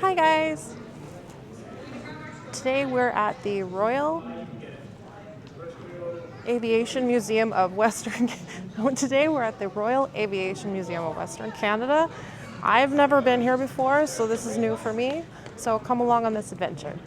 Hi guys! Today we're at the Royal Aviation Museum of Western Today we're at the Royal Aviation Museum of Western Canada. I've never been here before, so this is new for me. So come along on this adventure.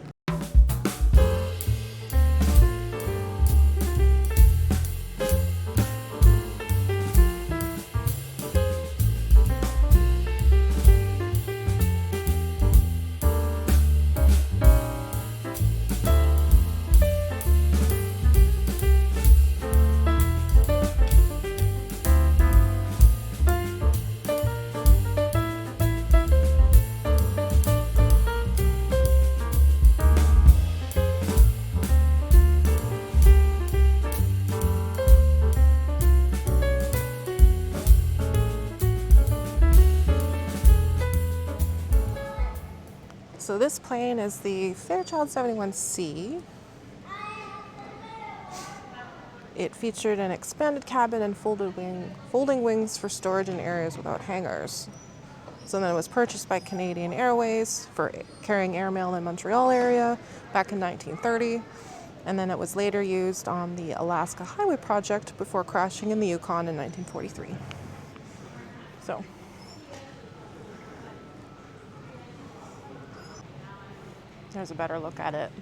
So this plane is the Fairchild 71C. It featured an expanded cabin and folding wings for storage in areas without hangars. So then it was purchased by Canadian Airways for carrying airmail in the Montreal area back in 1930. And then it was later used on the Alaska Highway Project before crashing in the Yukon in 1943. So. There's a better look at it.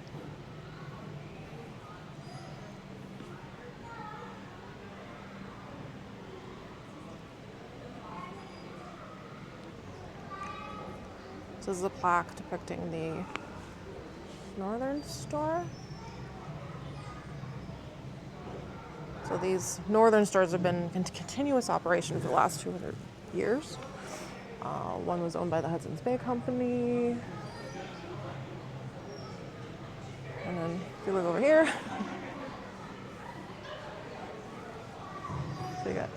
This is a plaque depicting the Northern Star. So these Northern Stars have been in continuous operation for the last 200 years. One was owned by the Hudson's Bay Company. And then if you look over here, so you got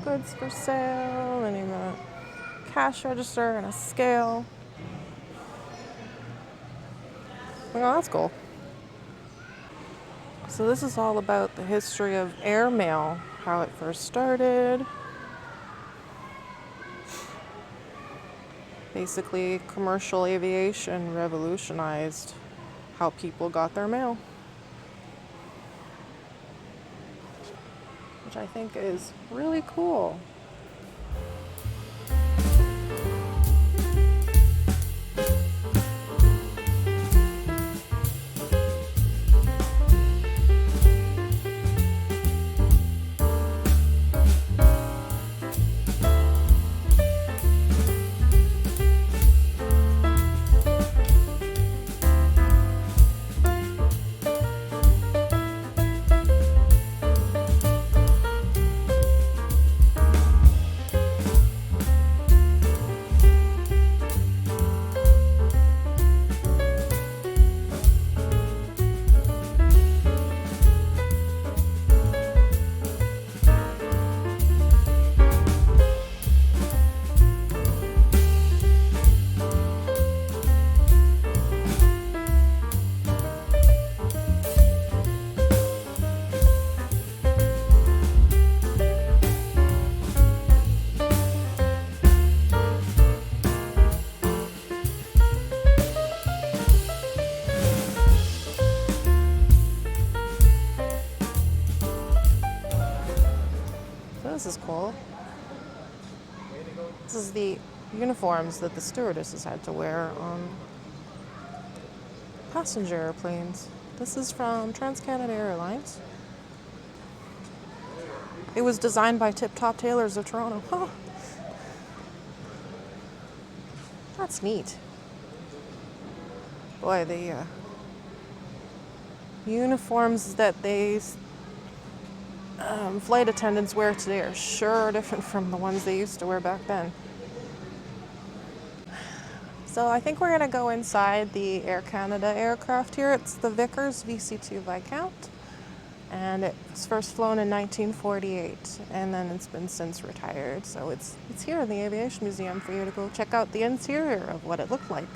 goods for sale, and you got cash register and a scale. Oh, that's cool. So this is all about the history of airmail, how it first started. Basically, commercial aviation revolutionized how people got their mail, which I think is really cool. This is cool. This is the uniforms that the stewardesses had to wear on passenger airplanes. This is from TransCanada Airlines. It was designed by Tip Top Tailors of Toronto. Huh. That's neat. Boy, the uniforms that they flight attendants wear today are sure different from the ones they used to wear back then. So I think we're going to go inside the Air Canada aircraft here. It's the Vickers VC2 Viscount, and it was first flown in 1948, and then it's been since retired. So it's here in the Aviation Museum for you to go check out the interior of what it looked like.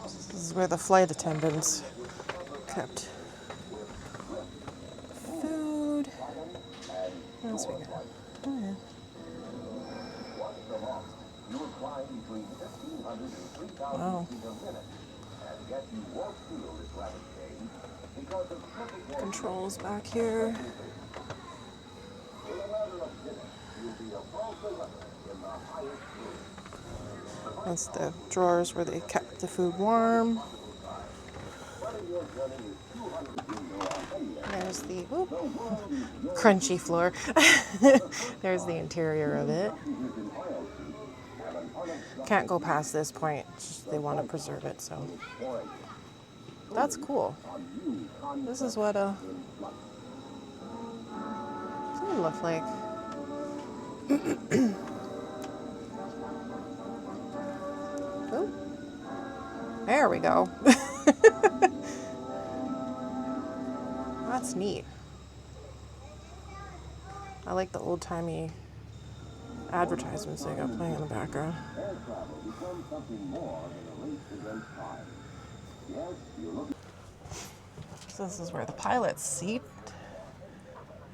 This is where the flight attendants kept food. What else we got? Oh, yeah. Wow. Controls back here. That's the drawers where they kept the food warm. There's the crunchy floor. There's the interior of it. Can't go past this point. Just they want to preserve it, so that's cool. This is what a would look like. Ooh. There we go. That's neat. I like the old-timey advertisements they got playing in the background. So this is where the pilots seat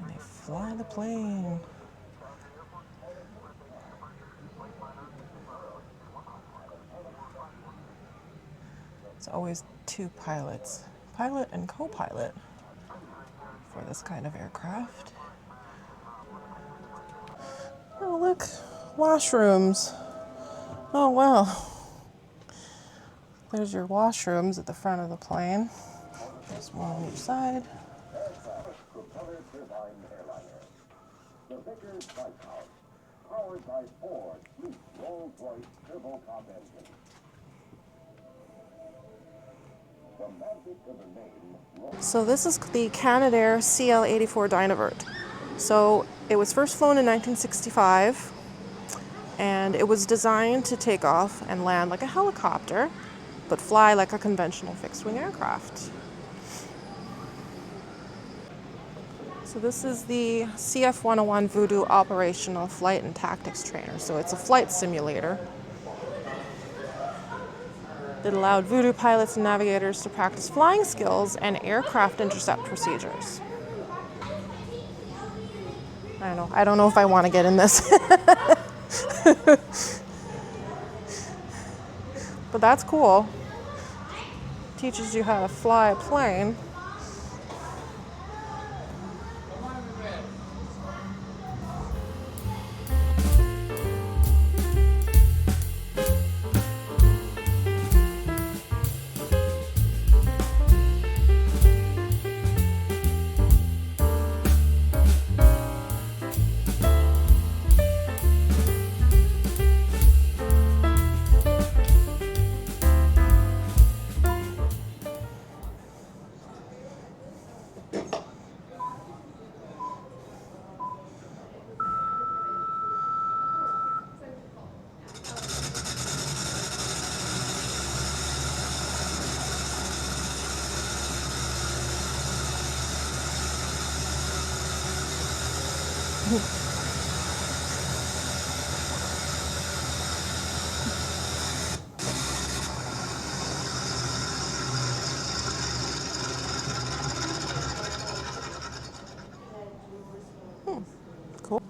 and they fly the plane. It's always two pilots, pilot and co-pilot for this kind of aircraft. Oh, look, washrooms. Oh, wow. There's your washrooms at the front of the plane. There's one on each side. So this is the Canadair CL-84 Dynavert. So it was first flown in 1965, and it was designed to take off and land like a helicopter, but fly like a conventional fixed-wing aircraft. So this is the CF-101 Voodoo Operational Flight and Tactics Trainer. So it's a flight simulator that allowed Voodoo pilots and navigators to practice flying skills and aircraft intercept procedures. I don't know if I want to get in this. But that's cool. Teaches you how to fly a plane. Cool.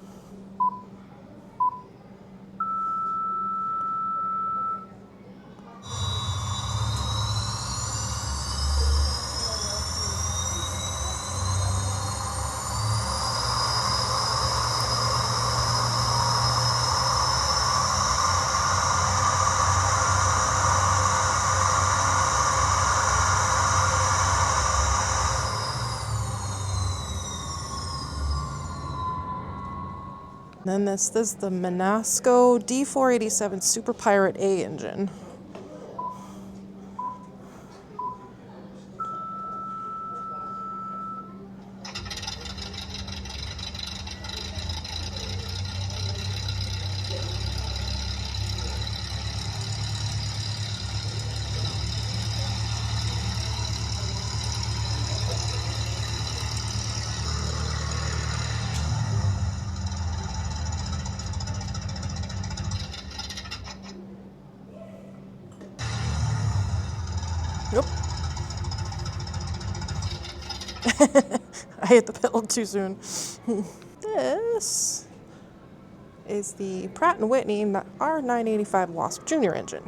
Then this is the Menasco D487 Super Pirate A engine. Yep. I hit the pedal too soon. This is the Pratt & Whitney R985 Wasp Junior engine.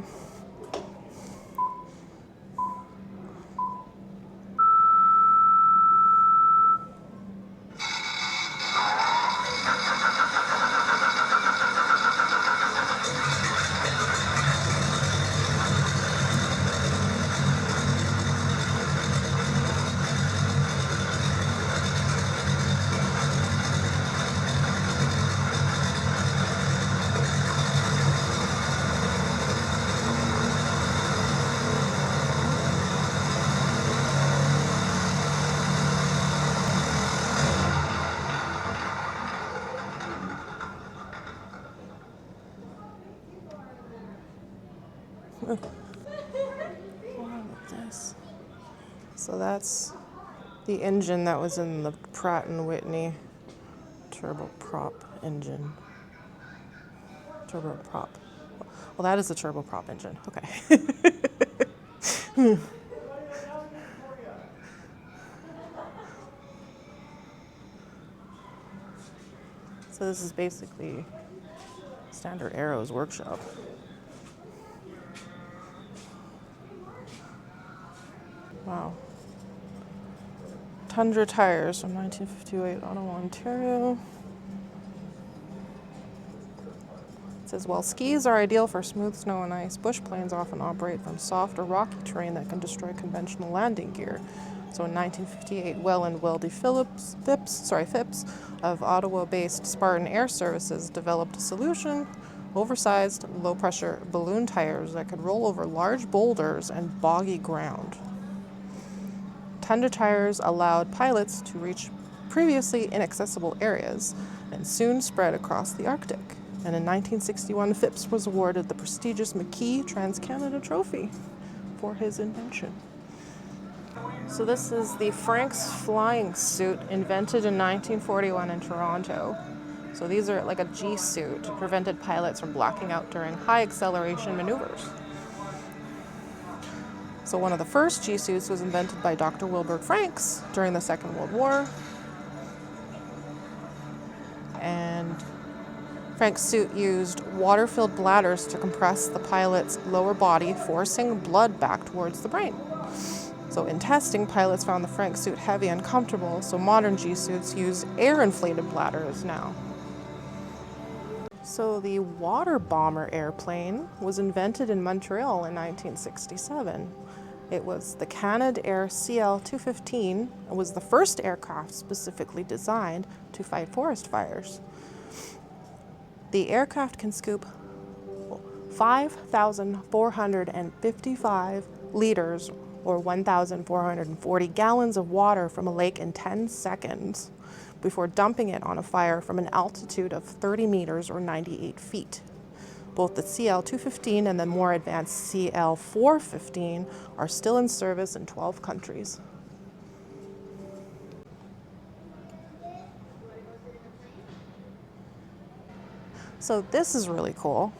Wow, this. So that's the engine that was in the Pratt & Whitney turboprop engine. Turboprop. Well, that is a turboprop engine. Okay. So this is basically Standard Aero's workshop. Wow. Tundra tires from 1958, Ottawa, Ontario. It says, while skis are ideal for smooth snow and ice, bush planes often operate from soft or rocky terrain that can destroy conventional landing gear. So in 1958, Well and Weldy Phipps of Ottawa-based Spartan Air Services developed a solution, oversized, low-pressure balloon tires that could roll over large boulders and boggy ground. Tundra tires allowed pilots to reach previously inaccessible areas and soon spread across the Arctic. And in 1961, Phipps was awarded the prestigious McKee Trans-Canada Trophy for his invention. So this is the Frank's flying suit, invented in 1941 in Toronto. So these are like a G-suit, prevented pilots from blacking out during high acceleration maneuvers. So one of the first G-suits was invented by Dr. Wilbur Franks during the Second World War. And Frank's suit used water-filled bladders to compress the pilot's lower body, forcing blood back towards the brain. So in testing, pilots found the Frank suit heavy and uncomfortable, so modern G-suits use air-inflated bladders now. So the water bomber airplane was invented in Montreal in 1967. It was the Canadair CL-215 and was the first aircraft specifically designed to fight forest fires. The aircraft can scoop 5,455 liters or 1,440 gallons of water from a lake in 10 seconds before dumping it on a fire from an altitude of 30 meters or 98 feet. Both the CL-215 and the more advanced CL-415 are still in service in 12 countries. So this is really cool.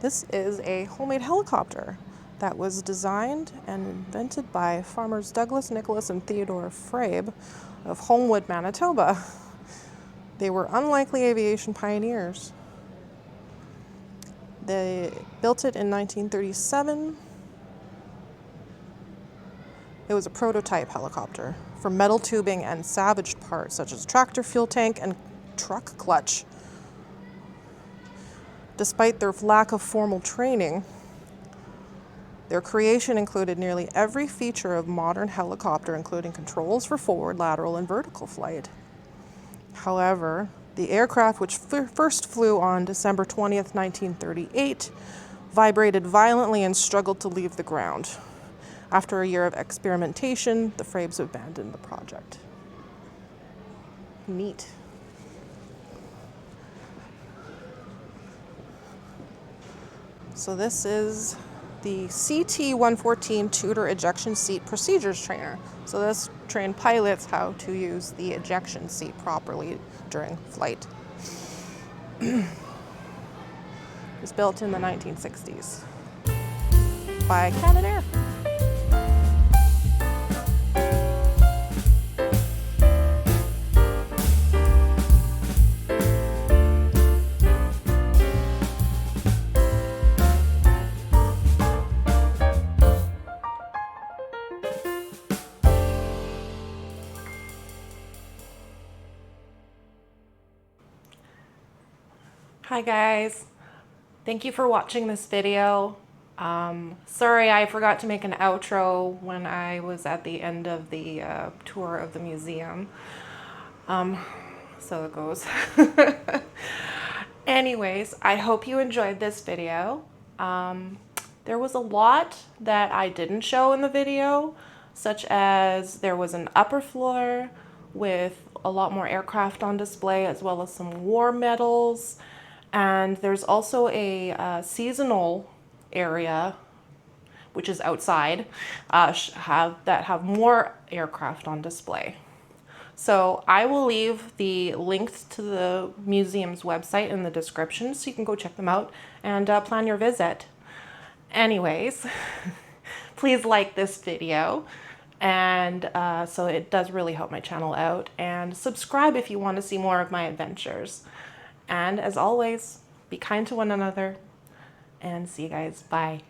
This is a homemade helicopter that was designed and invented by farmers Douglas Nicholas and Theodore Frabe of Homewood, Manitoba. They were unlikely aviation pioneers. They built it in 1937. It was a prototype helicopter for metal tubing and salvaged parts such as tractor fuel tank and truck clutch. Despite their lack of formal training, their creation included nearly every feature of modern helicopter, including controls for forward, lateral, and vertical flight. However, the aircraft, which first flew on December 20th, 1938, vibrated violently and struggled to leave the ground. After a year of experimentation, the Frabes abandoned the project. Neat. So this is the CT-114 Tudor ejection seat procedures trainer. So this trained pilots how to use the ejection seat properly during flight. It was built in the 1960s by Canadair. Hi guys, thank you for watching this video. Sorry I forgot to make an outro when I was at the end of the tour of the museum. So it goes. Anyways, I hope you enjoyed this video. There was a lot that I didn't show in the video, such as there was an upper floor with a lot more aircraft on display, as well as some war medals. And there's also a seasonal area which is outside, have more aircraft on display. So I will leave the links to the museum's website in the description so you can go check them out and plan your visit. Anyways, please like this video, and so it does really help my channel out, and subscribe if you want to see more of my adventures. And as always, be kind to one another, and see you guys. Bye.